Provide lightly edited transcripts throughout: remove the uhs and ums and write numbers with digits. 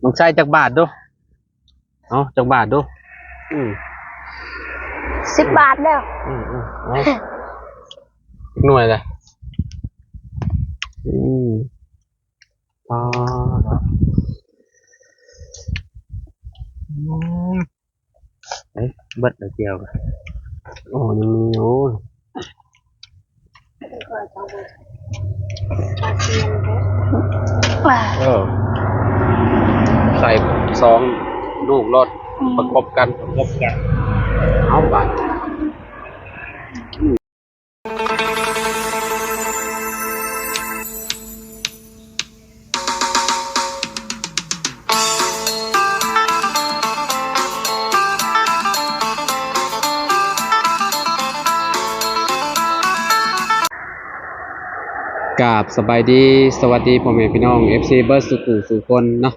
องใช้จักบาทดูเอาจักบาทดู10 บาทแล้วหน่วยเลยอ๋อเบิดเดียวโอ้ยังมีโอ้ใส่2 ลูกรถประกบกันเอาไปกราบสบายดีสวัสดีพ่อแม่พี่น้อง FC เบิร์ดสู่คนเนาะ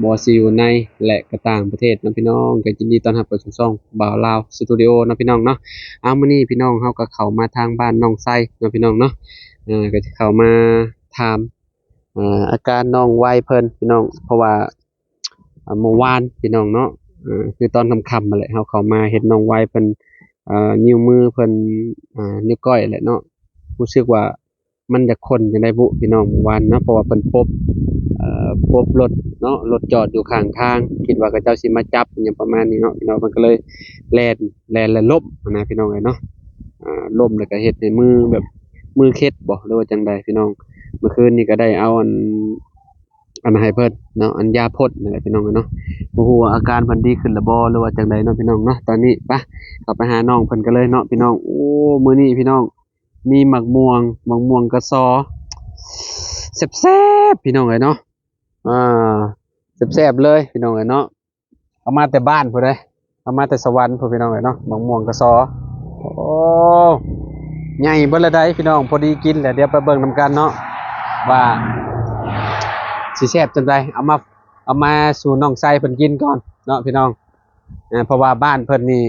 บ่สิอยู่ในและก็ต่างประเทศนะพี่น้องก็ยินดีต้อนรับเข้าสู่ช่องบ่าวลาวสตูดิโอนะพี่น้องเนาะมื้อนี้พี่น้องเฮาก็เข้ามาทางบ้านน้องไส้นะพี่น้องเนาะก็จะเข้ามาถามอาการน้องวัยเพิ่นพี่น้องเพราะว่าเมื่อวานพี่น้องเนาะคือตอนค่ำๆมาแหละเฮาเข้ามาเห็นน้องวัยเพิ่นนิ้วมือเพิ่นนิ้วก้อยแหละเนาะรู้สึกว่ามันจะคนจังได๋บุพี่น้องเมื่อวานเนาะเพราะว่าเพิ่นพบรถเนาะรถจอดอยู่ข้างทางคิดว่าเขาเจ้าสิมาจับหยังประมาณนี้เนาะพี่น้องมันก็เลยแล่นแล้วล้มนะพี่น้องเอ้ยเนาะล้มแล้วก็เฮ็ดให้มือแบบมือเคล็ดบ่หรือว่าจังใดพี่น้องเมื่อคืนนี้ก็ได้เอาอันให้เพิ่นเนาะอันยาพ่นนั่นแหละพี่น้องเอ้ยเนาะบ่ฮู้ว่าอาการเพิ่นดีขึ้นแล้วบ่หรือว่าจังใดเนาะพี่น้องเนาะตอนนี้ไปเข้าไปหาน้องเพิ่นกันเลยเนาะพี่น้องโอ้มื้อนี้พี่น้องมีหมักม่วงกระซอแซ่บๆพี่น้องเอ้ยเนาะแซ่บๆเลยพี่น้องเอ้ยเนาะเอามาแต่บ้านพุ่นเด้เอามาแต่สวรรค์พุ่นพี่น้องเอ้ยเนาะหมักม่วงกระซอโอ้ใหญ่เบิดละได้พี่น้องพอดีกินแล้วเดี๋ยวไปเบิ่งนำกันเนาะว่าสิแซ่บจังไดเอามาสู่น้องไส้เพิ่นกินก่อนเนาะพี่น้องเพราะว่าบ้านเพิ่นนี่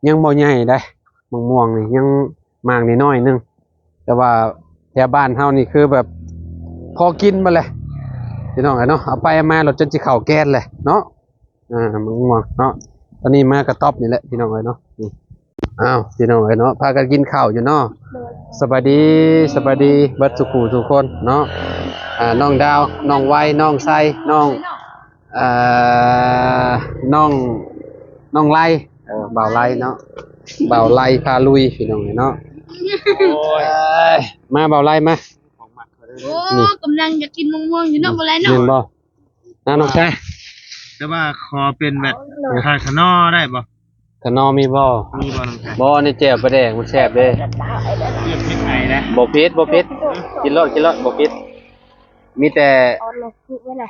ยังบ่ใหญ่ได้หมักม่วงนี่ยังมากนิดหน่อยนึงแต่ว่าแถวบ้านเฮานี่คือแบบพอกินมาเลยพี่น้องเนาะเอาไปมารถจนสิเข้าแก๊สเลยเนาะมันง่วงเนาะตอนนี้มากระต๊อบนี่แหละพี่น้องเนาะอ้าวพี่น้องเนาะพากันกินข้าวอยู่เนาะสบายดีเบิดทุกคนเนาะน้องดาวน้องไว้น้องไส้น้องน้องไล่บ่าวไล่เนาะบ่าวไล่พาลุยพี่น้องเนาะมาเบาไล่มาโอ้กำลังจะกินม่วงอยู่เนาะบ่ไรเนาะเห็นบ่น้องชายแต่ว่าขอเป็นแบบขาดขนอได้บ่ขนอมีบ่น้องชายบ่นี่แจ่วปลาแดงมันแซ่บเด้เลือกพริกไทยนะบ่ผิดกินรสบ่ผิดมีแต่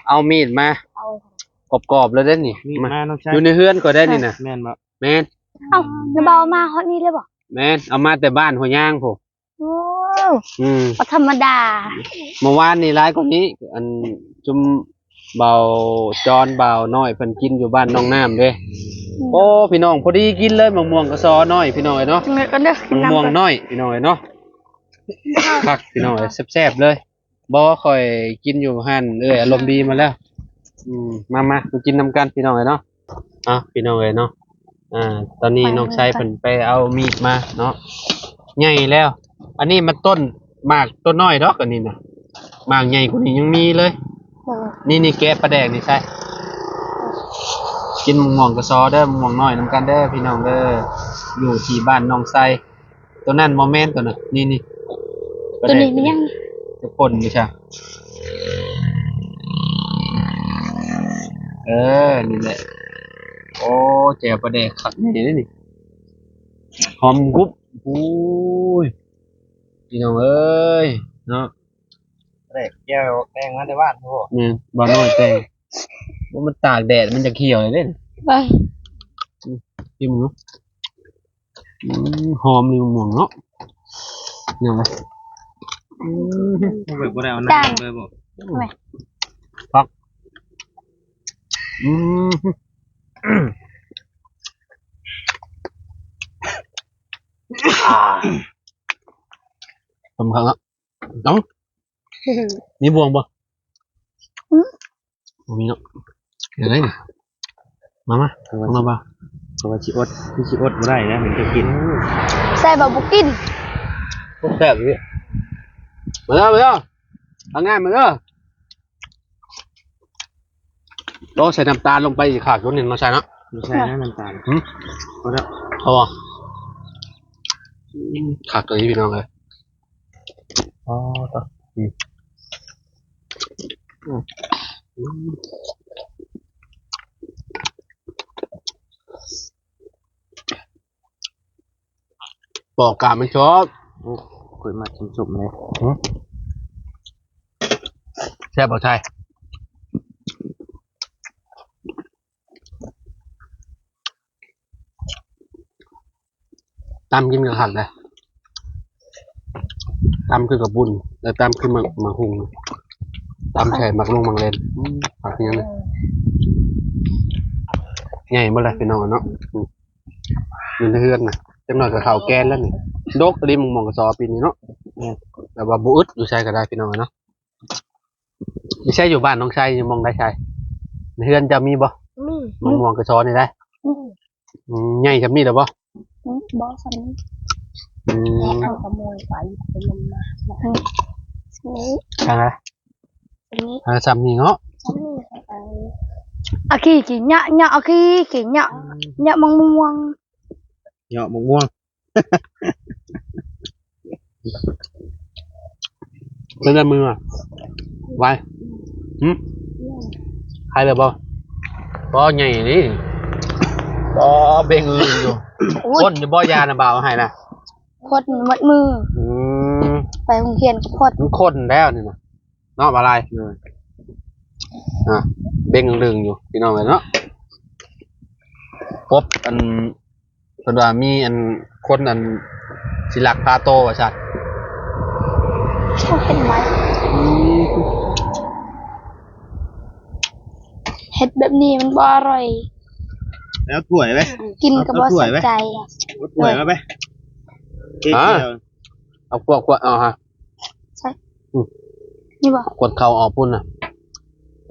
เอามีดมากรอบๆเลยเด้นี่มาน้องชายอยู่ในเฮือนก็ได้นี่น่ะแม่นบ่แม่นน้าเบามาฮอดนี้เลยบ่แม่นเอามาแต่บ้านหัวย่างพุ่นโอ้บ่ธรรมดาเมื่อวานนี่หลายกว่านี้อันจุมเบาจอนเบาน้อยเพิ่นกินอยู่บ้านน้องน้ำเด้โอ้พี่น้องพอดีกินเลยมะม่วงกระซอน้อยพี่น้องเนาะมะม่วงน้อยพี่น้องเนาะคักพี่น้องแซ่บๆเลยบ่ค่อยกินอยู่หั่นอารมณ์ดีมาแล้วมากินนำกันพี่น้องเนาะพี่น้องเนาะตอนนี้น้องชายเพิ่นไปเอามีดมาเนาะใหญ่แล้วอันนี้มันต้นหมากต้นน้อยดอกอันนี้น่ะหมากใหญ่กว่านี้ยังมีเลยนี่แกะปลาแดกนี่ใช่กินมะม่วงกระซอเด้อมะม่วงน้อยนำกันเด้อพี่น้องเด้ออยู่ที่บ้านน้องไส้ตัวนั้นโมเมนต์ตัวน่ะนี่ตัวนี้มันยังจะป่นอยู่ใช่นี่แหละโอ้แจ่วปลาแดกขัดนี่นี่หอมกรุบโอ้ยพี่น้องเอ้ยเนาะแก้วแดงมาในบ้านพ่อนี่บ่น้อยแต่ว่ามันตากแดดมันจะเขียวเลยเด้ไปกินมั้งหอมนี่ม่วงเนาะยังไงแบบบ่ได้เอาน้ำเลยบ่พักสำคัญละน้องมีบวงบ่มีเนาะ อะไรนี่มาเอามา เพราะว่าชิอดพี่ชิอดบ่ได้นะมันจะกิน ใส่บะบุกิน พวกแซ่บเลยมาเด้อเอาง่ายมาเด้อโตใส่น้ำตาลลงไปอีกขาดคนหนึ่งมาใส่เนาะ ไม่ใช่นะน้ำตาล เอาละเอาอ่ะขาดตัวนี้พี่น้องเลยอ๋อต่อบอกกามันชอบ คุยมาจุ่มๆเลย แซ่บเอาใช่ตำกินกับขัดเลยตำคือกับบุญแล้วตำคือมาหุงตำแฉมักลงมังเลนผักอย่างนี้ใหญ่เมื่อไรพี่น้องเนาะยืนเฮือนนะจังหน่อยกับข้าวแกนแล้วนี่ดกตะลิมมองกระสอบปีนี้เนาะแต่ว่าบุอึดอยู่ใช่ก็ได้พี่น้องเนาะไม่ใช่อยู่บ้านน้องชายยังมองได้ใช่เฮือนจะมีบ่ มี มองกระสอบนี่ได้ใหญ่จะมีหรือบ่ บอสันนี้ อืม เอาขโมยไปเป็นลมมานี้ ทางไหน นี้ ทางซ้ำนี่เนาะ อาขี้ขี้nhạ nhạขี้ขี้nhạ nhạ mong muông เหยาะมะม่วง เป็นอะไรมืออ่ะไว้ใครเลยบ่บ่ใหญ่นี่บ่เบ่งอื่นอยู่คนอยู่บ่ยานะบ่าวให้นะ พดมัดมือ อืม ไปโรงเรียนก็พด มันคนแล้วนี่นะเนาะอะไรเบ่งลึงอยู่พี่น้องเลยเนาะพบอันเพิ่นว่ามีอันคนอันสิลักพาโตว่าซั่น ชอบเห็นไหมเห็ดแบบนี้มันบ่อร่อย แล้วถ้วยไหม กินก็บ่สะใจ เอาถ้วยมาไหมเค้กเดียว เอาขวดเอาฮะ ใช่นี่บ่ กดเข่าออกพุ่นน่ะ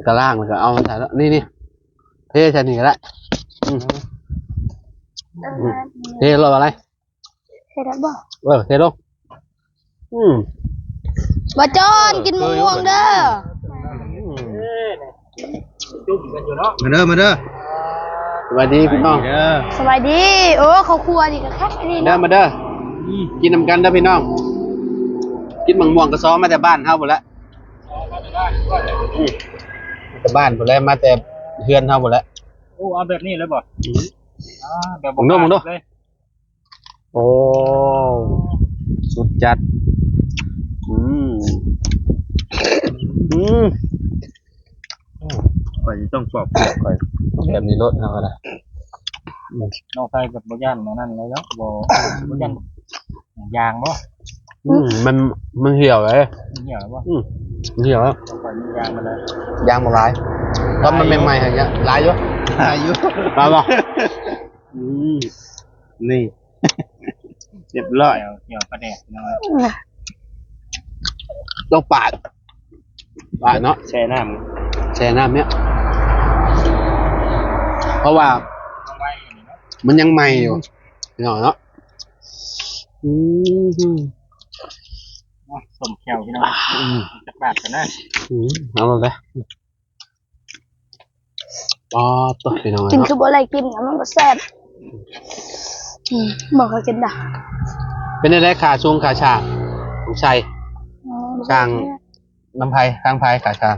กระล่างแล้วก็เอาใส่แล้วนี่เทใส่นี่ก็ได้เทลงอะไร เห็ดแล้วบ่ เทลงบ่จอนกินมะม่วงเด้อ มาเด้อมาเด้อ สวัสดีพี่น้อง เด้อ สบายดีโอ้เขาครัวดีก็คักนี่ เด้อ เนาะ มาเด้อกินนำกันเด้อพี่น้องกินมังม่วงกระซ้อมาแต่บ้านเฮาหมดแล้วแต่บ้านหมดแล้วมาแต่เฮือนเฮาหมดแล้ว โอ้เอาแบบนี้เลยบ่แบบ มึงดูโอ้สุดจัดข่อยต้องปอกข่อย แบบนี้รถเอาก็ได้ น้องไฟกับบ่ย่านนั่นเลยเนาะบ่ย่านยางบ่ มันเหี่ยวเลย เหี่ยวบ่ เหี่ยวแล้ว ข่อยมียางมาแล้ว ยางบ่หลายตอนมันใหม่ๆอย่างเงี้ยหลายอยู่ อายุ หลายบ่ นี่เรียบร้อยเหี่ยวประแดกน้อย ต้องปาดเนาะ แช่น้ แช่น้ำเนี้ยเพราะว่า ำไว้อย่างนี้เนาะ มันยังใหม่อยู่เนาะ สมแขวพี่น้องจักบาทกันนะ เอาเลยอ๋อตัวพี่น้อง กินคือบ่อะไรกินแล้วมันก็แซ่บบ่เขากินด่ะ เป็นได้ขาช่วงขาชาของชัยช่างน้ำไผ่ข้างไผ่ขาชา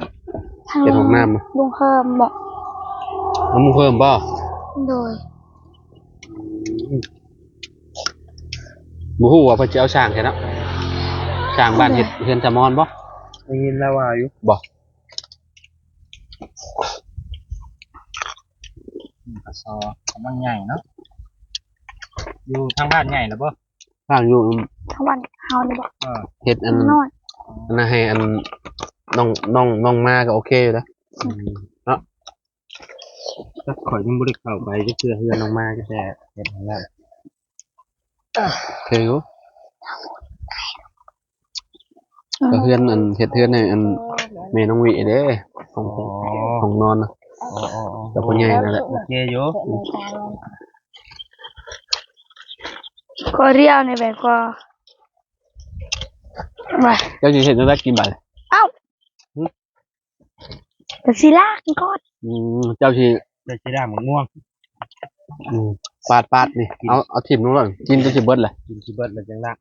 เป็นของน้ำ ลุงเพิ่มบอก น้ำมึงเพิ่มป่ะ โดย บูฮู้ว่าเพิ่นสิเอาช่างแค่เนาะช่างบ้านเฮ็ดเฮือนจามอนบ่ ได้ยินแล้วว่าอยู่ บ่ กระซอกำลังใหญ่เนาะอยู่ทางบ้านใหญ่แล้วบ่ ข้างอยู่ ทั้งวันเฮานี่บอก เฮ็ดอัน น้อย น่าให้อันน้องมาก็โอเคอยู่แล้วเนาะ ถ้าข่อยยังบ่ได้เข้าไปก็เชื่อเฮือนลงมาก็แต่เฮ็ดให้แล้ว โอเคอยู่ก็เฮือนอันเฮ็ดเฮือนให้อันแม่น้องวิเด้ของนอนน่ะ อ๋อ กับคนใหญ่นั่นแหละ โอเคอยู่ ก็เรียวในแบบก็มา เจ้าจีเห็นได้กินบ่าย เอ้าแต่สิลากก่อน เจ้าชี ได้สิได้หมกม่วง ปาดนี่เอาถิ่มนู้นก่อนกินจนสิเบิดเลย กินที่เบิดแล้วจังละ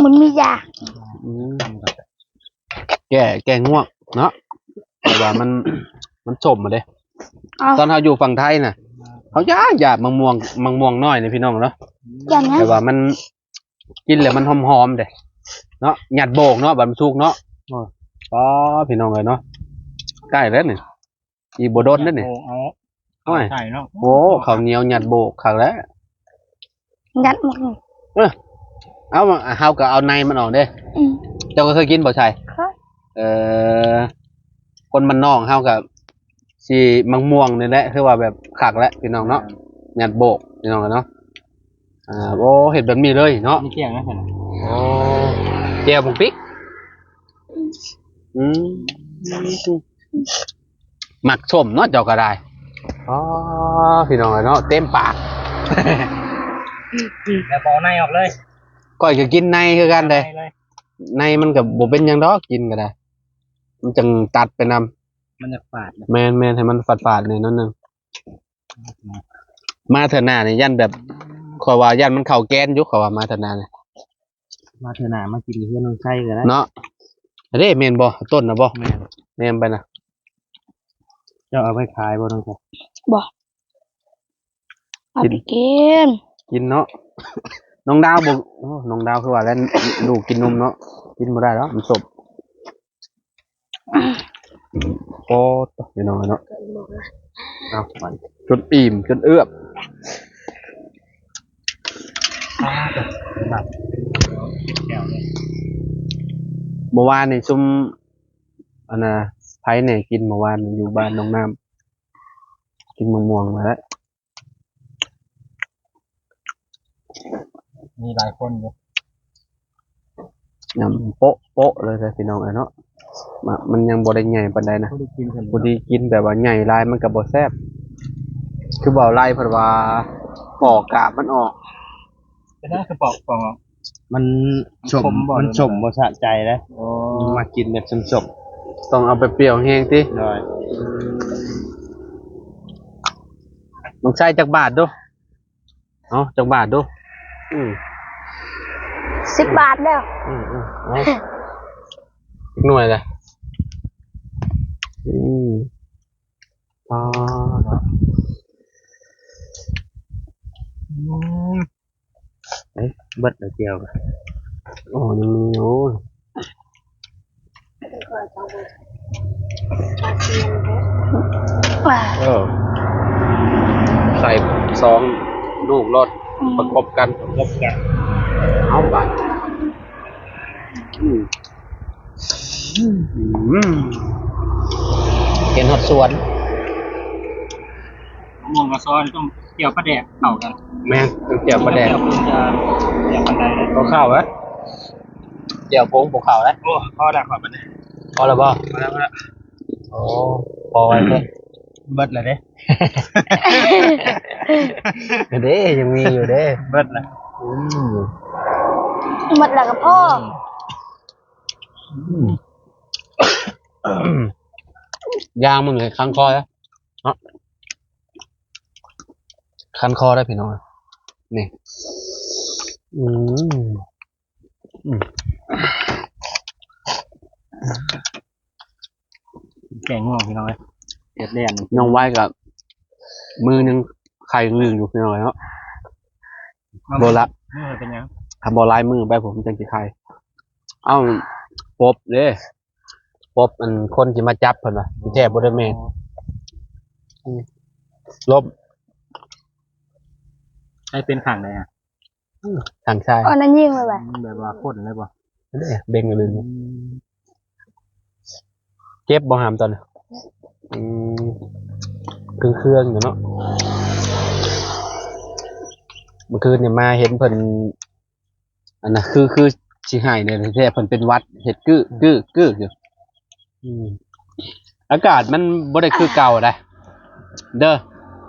มันมียา แก่ง่วงเนาะแต่ว่ามันสมมาเด้ เอา ตอนเราอยู่ฝั่งไทยน่ะเขาอยากมังม่วงน้อยนี่พี่น้องเนาะ อย่างนั้น แต่ว่ามันกินแล้วมันหอมๆเด้เนาะหยัดโบกเนาะบัดมันสุกเนาะอ๋อพี่น้องเลยเนาะใกล้แล้วนี่อีโบโดนแล้วนี่ เอา โอ้ย ใส่เนาะ โอ้ข้าวเหนียวหยัดโบกคักแล้ว ยัดหมด เอาเฮาก็เอาในมันออกเด้ อืม เจ้าก็เคยกินบ่ใช่ ค่ะ คนมันนอกเฮากับสิมังม่วงนี่แหละคือว่าแบบคักแล้วพี่น้องเนาะหยัดโบกพี่น้องเนาะโอ้เห็ดแบบนี้เลยเนาะ นี่เกี่ยงนะเห็น โอ้เจียวผงพริกหมักส้มเนาะเจ้าก็ได้อ๋อพี่น้องเนาะเต็มปาก แล้วพอในออกเลย ก้อยก็กินในคือกันเลย เลย ในมันกับบ่เป็นหยังดอกกินก็ได้ มันจังตัดไปนำ มันจะฝาด แมนให้มันฝาดๆหน่อยนั่นนึงมาเถอะหน้านี่ยันแบบขอยว่ายันมันเข้าแกนอยู่ขอยว่ามาเถอะหน้านี่ มาเถอะหนามากินเพื่อนน้องไส้กันนะ เนาะเด้แม่นบ่ต้นน่ะบ่ แม่ แม่นไปน่ะ เจ้าเอาไปขายบ่น้องไส้ บอกเอาไปกิน กินเนาะ น้องดาวบอกโอ้น้องดาวคือว่าแล้วลูกกินนมเนาะกินบ่ได้แล้วมันสบโอ้ตพี่น้องเนาะเอาไปจนอิ่มจนเอื้อบเมื่อวานนี่ซุ่มอันน่ะไผเนี่ยกินเมื่อวานอยู่บ้านน้องน้ำกินมะม่วงมาแล้ว มีหลายคนอยู่ ยำโปะเลยเลยพี่น้องเนาะมันยังบ่ได้ใหญ่ปานใดนะ เขาได้กินกัน พอดีกินแบบว่าใหญ่ลายมันก็บ่แซ่บคือเว้าไล่เพิ่นว่าปอกกาบมันออก เป็นได้กระปอกของ มันสม มันสมบ่สะใจนะโอ้ มากินแบบสมๆต้องเอาไปเปรี้ยวแห้งติ ได้ ลองใช้จักบาทดูเอาจักบาทดู10 บาทแล้ว เอาอีกหน่วยเลยอ๋อ เบิดแล้วเกี่ยวกัน โอ้ยังมีโอ้ใส่ซองลูกรถประกบกัน ลบกัน เอาไปเห็นหดสวน ม่วงกับซอยต้องเกี่ยวปลาแดกเข้ากัน แม่งต้องเจียวปลาแดก เกี่ยวจะเกี่ยวปันไดได้ ก็ข้าวไหมเจียวโป้งปกข้าวไหม โอ้พอแล้วขอปันได พอแล้วป่ะ พอแล้ว โอ้พอไว้เพื่อน เบิดเลยเด้ เด้ยังมีอยู่เด้ เบิดเลย หมดแล้วกับพ่อ ยางมันเลยคันคอแล้วเนาะคันคอได้พี่น้องนี่แกงง่วงพี่น้อยเด็ดแล่น น้องไว้กับมือนึงไข่ลืมอยู่พี่น้องเนาะโบละ นี่เป็นยัง ทำบอลลายมือไปผมจังสิไข่เอ้าปบเด้ปบมันคนที่มาจับเพิ่นว่ะที่แท้บ่ได้แม่นลบ ให้เป็นขังเลยอ่ะ ทางชาย อันนั้นยิ่งเลยแบบ แบบว่าข้นเลยป่ะ เด้เบ่งเลยเจ็บบ่หามตอนนี้เครื่องอยู่เนาะเมื่อคืนเนี่ยมาเห็นเพิ่นอันน่ะคือสิให้เนี่ยแท้เพิ่นเป็นวัดเฮ็ดกึอยู่ อากาศมันบ่ได้คือเก่าได้เด้อ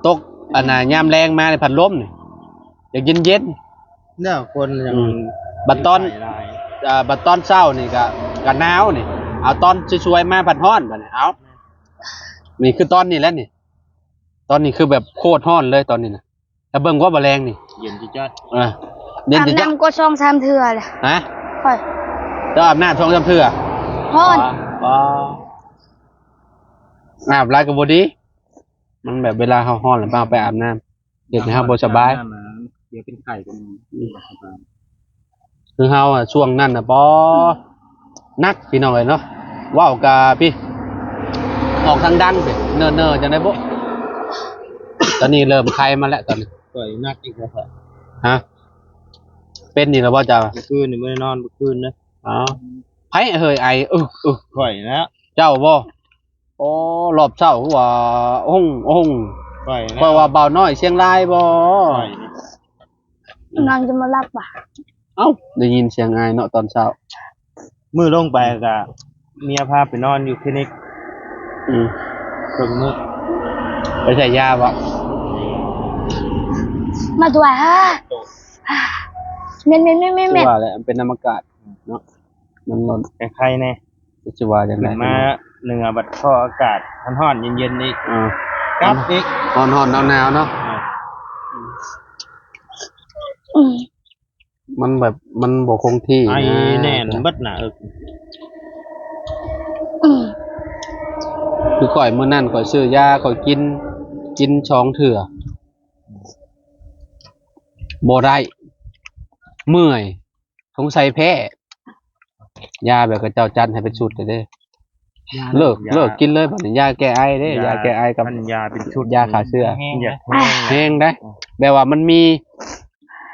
ตกอันน่ะยามแรงมาในพัดลมนี่อยากเย็น เนี่ยคนยัง บัดตอน บัดตอนเช้านี่ก็หนาวนี่เอาตอนช่วยๆมาพัดร้อนบัดนี้เอานี่คือตอนนี้แล้วนี่ตอนนี้คือแบบโคตรร้อนเลยตอนนี้น่ะแต่เบิ่งว่าบ่แรงนี่ เย็นจิจัด เย็น อาบ จะ น้ำก็ช่อง3เทื่อเลย ฮะ ค่อย จะอาบน้ำ2 3เทื่อ ฮ้อน อ๋ออาบหลายก็บ่ดีมันแบบเวลาเฮาร้อนแล้วไปอาบน้ำเฮ็ดให้เฮาบ่สบาย เดี๋ยวเป็นไข่เป็นสบาย คือเฮาอ่ะช่วงนั้นน่ะบ่นักพี่น้องเอ้ยเนาะว้าวกะพี่ออกทางดังสิเนิ่ๆจังได๋บ่ตอนนี้เริ่มไข้มาแล้วตอนนี้ ปล่อยนักอีกแล้วครับ ฮะเป็นนี่แล้วบ่เจ้า เมื่อคืนนี่ไม่ได้นอนเมื่อคืนนะ อ๋อไผเฮ้ยไอปล่อยแล้ว เจ้าบ่โอ้รอบเช้าคือว่าอง ปล่อย เพราะว่าเบาน้อยเชียงรายบ่ ปล่อย นางจะมารับว่ะ เอ้าได้ยินเสียงอายเนาะตอนเช้า มือลงไปกับเมียพาไปนอนอยู่คลินิก อืม ตรงมือ ไปใส่ยาบ่ มาด้วยฮะเม่น สิว่าแหละมันเป็นน้ำอากาศเนาะมันร้อน ใครๆเนี่ย สิว่าจัง ขึ้ ได๋ นมาเหนือบัดท่ออากาศร้อนๆเย็นๆนี่ อ่า กับอีก ร้อนๆหนาวๆเนาะ อืม มันแบบมันบ่คงที่ ไอ้ นะ แน่นเบัดหนาอึก อืม คือข่อยมื้อนั้นข่อยซื้อยาข่อยกินช่องเถื่อบ่ได้เมื่อยสงสัยแพ้ยาแบบกับเจ้าจัดให้เป็นชุดเด้อเลิกกินเลยบัดนี้ยาแก้ไอเด้ยาแก้ไอกับ พันยาเป็นชุด ยาขาเชื้อ แห้ง แห้งได้แบบว่ามันมี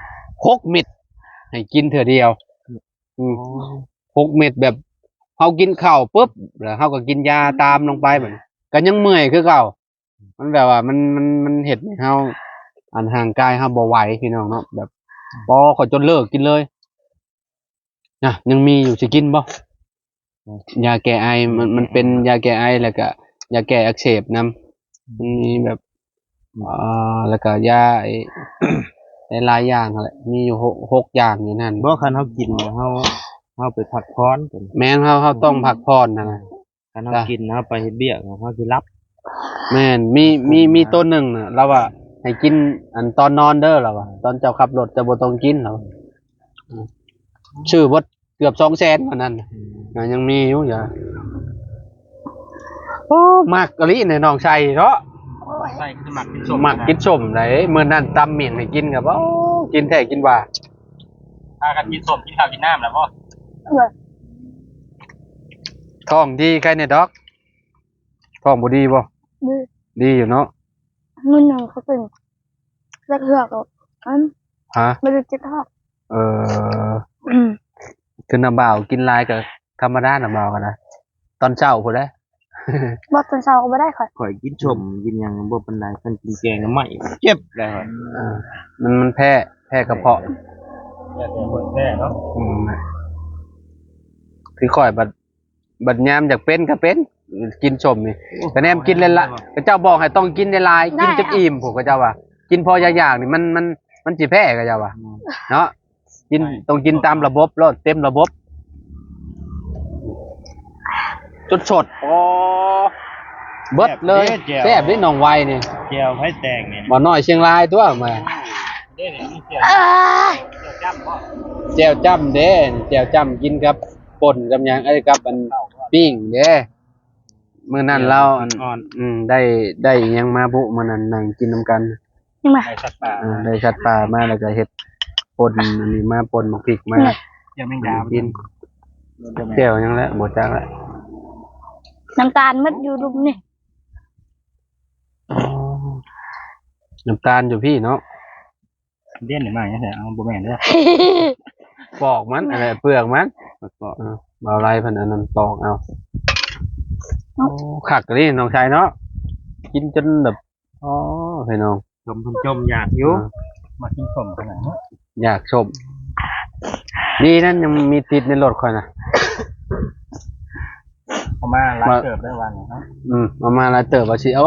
6 เม็ดให้กินเถื่อเดียว6 เม็ดแบบเฮากินข้าวปุ๊บแล้วเฮาก็กินยาตามลงไปบัดนี้ก็ยังเมื่อยคือเก่ามันแบบว่ามันเฮ็ดให้เฮาอันห่างกายเฮาบ่ไหวพี่น้องเนาะแบบบ่ขอจนเลิกกินเลยนะยังมีอยู่สิกินบ่ยาแก้ไอมันเป็นยาแก้ไอแล้วก็ยาแก้อักเสบนํมันมีแบบแล้วก็ยาหลายอย่างนั่นแหละมีอยู่6อย่างอยู่นั่น บ่คันเฮากินเนี่ยเฮาไปพักผ่อนกัน แม่นเขาต้องพักผ่อนนะ คันเฮากินเฮาไปเฮ็ดเบี้ยเฮาสิรับ แม่นมีตัวหนึ่งน่ะเราว่าให้กินอันตอนนอนเด้อเราว่าตอนเจ้าขับรถจะบ่ต้องกินเราชื่อวัดเกือบ200,000ว่านั้นยังมีอยู่อย่าโอ้มักกะลิเนี่ยน้องชัยเนาะ ใส่คือหมักกิน มักกินส้มได้มื้อนั้นตำเมี่ยงให้กินก็บ่กินแท้กินว่า พากันกินส้มกินข้าวกินน้ำแล้วบ่ ท้องดีใครเนี่ยดอกท้องบ่ดีบ่ ดื้อ ดีอยู่เนาะ มือหนึ่งเขาเป็นสักเหือกอัน ฮะ ไม่ได้จิตทอด อืม คือน้ำบ่าวกินหลายก็ธรรมดาน้ำบ่าวกันนะตอนเช้าพุ่นแหละ บอตอนเช้าก็ไม่ได้ค่ะ ข่อยกินส้มกินหยังบ่ปานใดคันกินแกงน้ำไหม้เจ็บเลย มันแพ้กระเพาะ แต่คนแท้เนาะ คือข่อยบัดยามอยากเป็นก็เป็นกินชมนี่แต่แนมกินเลยละพระเจ้าบอกให้ต้องกินในลายกินจนอิ่มผมก็เจ้าว่า กินพออย่างนี่มันสิแพ้ก็เจ้าว่าเนาะกินต้องกินตามระบบรอดเต็มระบบจดสดอ๋อเบิดเลยแซ่บด้วยน้องไวนี่ แก้วไผแตงเนี่ย บ่น้อยเชียงรายตัวมา เด้นี่มีเสียง เอ้ย จับบ่ แจ่วจ้ำเด้แจ่วจ้ำกินกับป่นกับหยังกับอันปิ้งเด้มื้อนั้นเราได้อิหยังมาบุมื้อนั้นนั่งกินนำกัน ยังไง ไอ้สัตว์ป่า ได้สัตว์ป่ามาแล้วก็เฮ็ดป่นอันนี้มาป่นหมกพริกมา ยังแมงดา กินแจ่วหยังแล้วบ่จักแล้ว น้ำตาลมัดอยู่รุมนี่ น้ำตาลอยู่พี่เนาะ เด่นนี่มาจังซี่เอาบ่แม่นเด้อ ปอกมันอะไรเปลือกมันเอาอะไรเพิ่นอันนั้นปอกเอาโอ้คักนี่น้องชายเนาะกินจนแบบอ๋อพี่น้อง จมอยากอยู่มากินส้มขนาดนี้ อยากชมดีนั่นยังมีติดในรถค่อยนะ เอามาหลายเติบได้วันเนาะ มาแล้วเติบว่าสิเอา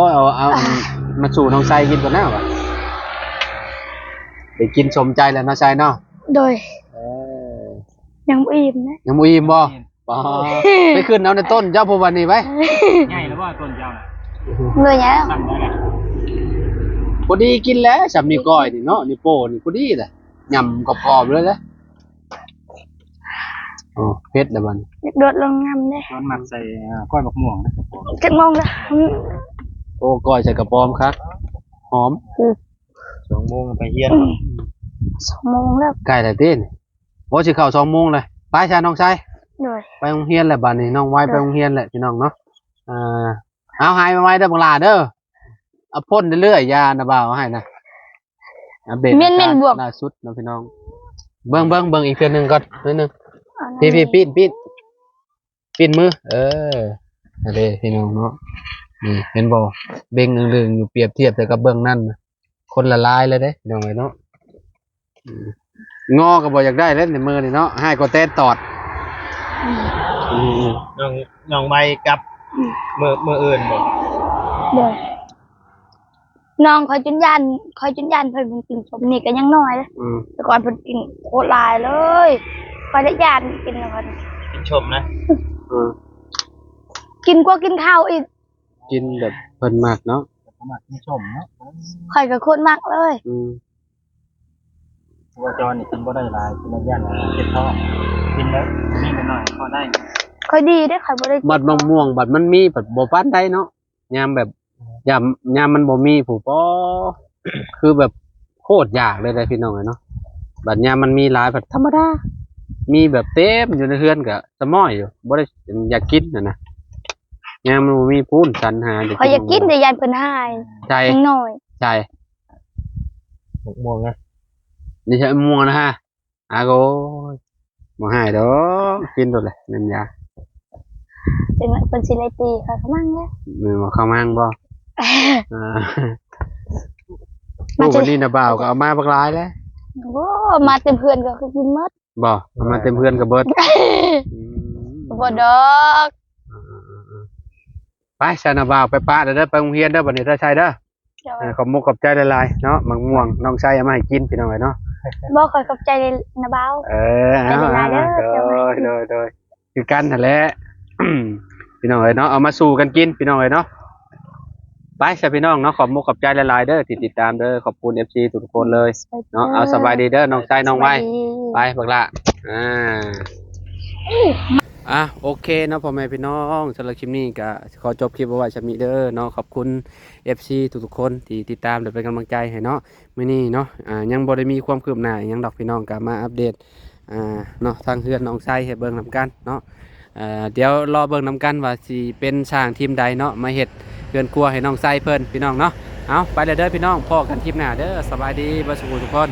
มาสู่น้องไซกินก่อนแล้วว่ะได้กินสมใจแล้วเนาะไซเนาะ โดย เออ ยังบ่อิ่มนะ ยังบ่อิ่มบ่บ่ไปขึ้นเอาในต้นเจ้าผู้วันนี้ไว้ ง่ายแล้วว่าต้นเจ้าน่ะ เมื่อยัง สั่งได้แหละ พอดีกินแล้วสำนี่ก้อยนี่เนาะนี่โป้นี่พอดีแหละยำกรอบๆเลยนะอ๋อเผ็ดแล้วบัดนี้ โดดลงน้ำได้ ต้นหมักใส่ก้อยบักม่วงนะ จักโมงละ โอ้ก้อยใส่กระป๋อมครับหอม 2 โมงไปเฮียน 2 โมงแล้ว ไก่แต่เต้นโอ้สิเข้า2 โมงเลยไปชาน้องชาย โดย ไปโรงเรียนแหละบัดนี้น้องไว้ไปโรงเรียนแหละพี่น้องเนาะเอาหายมาไว้เด้อบังหลาเด้อเอาพ่นเรื่อยๆยานะบ่าวเอาให้นะอัปเดตอาการล่าสุดเนาะพี่น้องเบิ่งอีกเทื่อนึงก่อนนิดนึงพี่ปิ้นมือนั่นเด้พี่น้องเนาะนี่เห็นบ่เบ่งอึงๆอยู่เปรียบเทียบแต่กับเบิ่งนั่นน่ะคนละลายเลยเด้พี่น้องเอ้ยเนาะงอก็บ่อยากได้เล่นในมือนี่เนาะให้ก็เต้นตอด น้องใบกับมืออื่นบ่ โดยน้องคอยจนยันเพิ่นกินสมนี่ก็ยังน้อยเลย แต่ก่อนเพิ่นกินโคตรหลายเลยคอยได้ยานกินแล้วก่อน กินชมนะ กินกว่ากินข้าวอีก กินแบบเพิ่นมากเนาะ หมักกินชมเนาะ ข่อยก็โคตรมากเลย ตัวจอนี่กินบ่ได้หลายกินแล้วย่านเจ็บท้องกินแล้วนี่หน่อยพอได้ ข่อยดีได้อข่อยบ่ได้ บัดมะม่วงบัดมันมีบัดบ่ปานใดเนาะยามแบบยามมันบ่มีผู้ปอคือแบบโคตรยากเลยได้พี่น้องเอ้ยเนาะบัดยามมันมีหลายแบบธรรมดามีแบบเต็มอยู่ในเฮือนก็สะม้อยอยู่บ่ได้อยากกินนะยามมันบ่มีปูนสรรหา ข่อยอยากกินแต่ยานเพิ่นหาย ใจ ยังน้อย ใจ ม่วงนะ นี่ใช่ม่วงนะฮะอาโกบ่ให้ดอกกินโดดเลยน้ำยา จังนั้นเพิ่นสิไล่ตีข่อยก็มั่งเด้อ มือมาเข้ามั่งบ่ลูกวันนี้นะบ่าวก็เอามาบักหลายแล้ว โอ้มาเต็มเพื่อนก็คือกินหมด บ่เอามาเต็มเพื่อนกับเบิด บ่ดอก ไปชานะบ่าวไปป้าเด้อไปโรงเรียนเด้อบัดนี้เด้อชายเด้อ เดี๋ยว ขอบมุกขอบใจหลายๆเนาะมังม่วงน้องชายเอามาให้กินพี่น้องเอ้ยเนาะ บ่ข่อยขอบใจเลยนะบ่าว โดยคือกันนั่นแหละ พี่น้องเอ้ยเนาะเอามาสู่กันกินพี่น้องเอ้ยเนาะไปใช่พี่น้องเนาะขอบมุกขอบใจหลายๆเด้อที่ติดตามเด้อขอบคุณ FC ทุกคนเลยเนาะเอาสบายดีเด้อน้องชายน้องไว้ไปบักละโอเคเนาะพ่อแม่พี่น้องสำหรับคลิปนี้ก็ขอจบคลิปไว้ชำนี้เด้อเนาะขอบคุณ FC ทุกๆคนที่ติดตามและเป็นกำลังใจให้เนาะมื้อนี้เนาะยังบ่ได้มีความคืบหน้าหยังดอกพี่น้องก็มาอัปเดตเนาะทางเฮือนน้องชายให้เบิ่งนํกันเนาะเดี๋ยวรอเบิ่งนํกันว่าสิเป็นสร้างทีมใดเนาะมาเฮ็ดเฮือนครัวให้น้องชายเพิ่นพี่น้องเนาะเอาไปเลยเด้อพี่น้องพอกันคลิปหน้าเด้อสบายดีบ่สุขทุกคน